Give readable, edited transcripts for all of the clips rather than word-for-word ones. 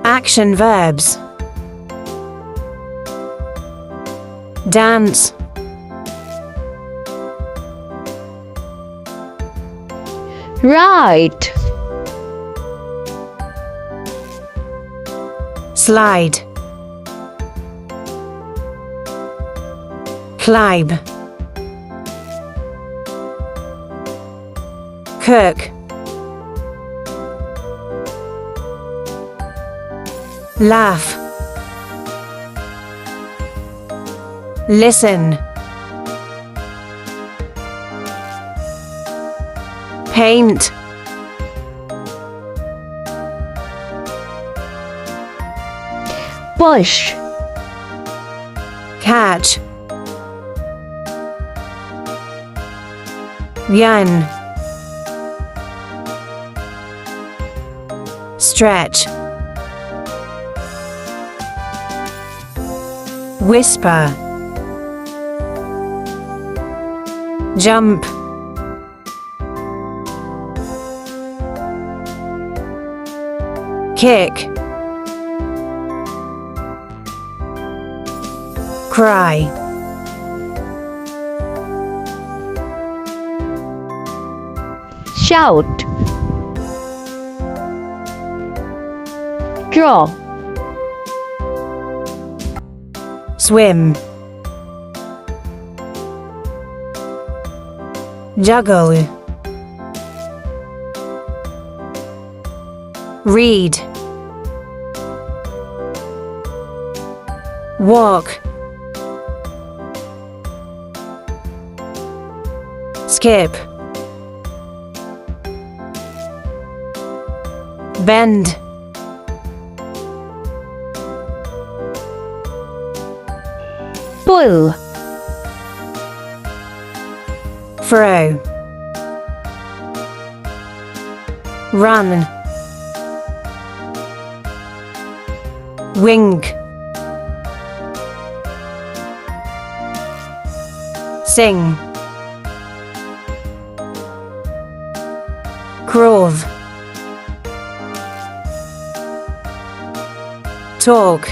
Action verbs. Dance, Right. slide, climb, cook, laugh, listen, paint, Push. catch, yawn, stretch, whisper, jump, kick, cry, Shout. Draw. swim, juggle, read, walk, skip, bend, Pull. throw, run, wink, sing, groove, talk,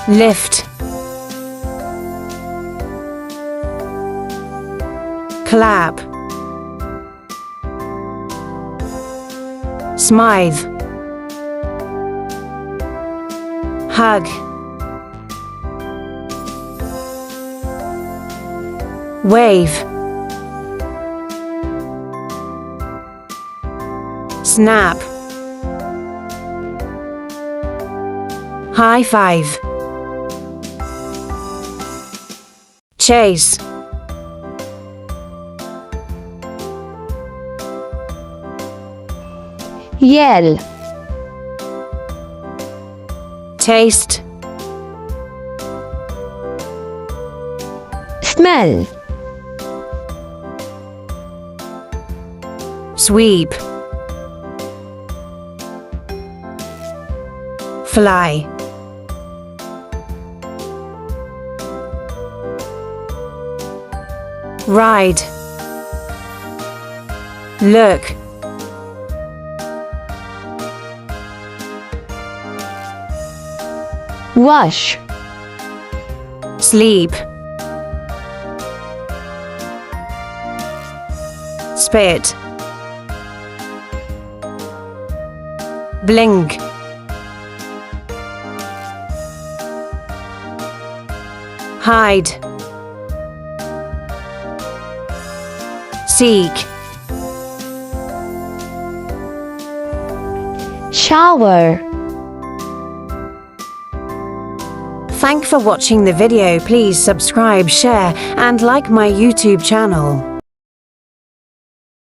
lift, clap, smile, hug, wave, snap, high five, chase, Yell. taste, Smell. sweep, fly, ride, look, Wash. sleep, spit, blink, hide, seek, Shower. Thanks for watching the video. Please subscribe, share and like my YouTube channel.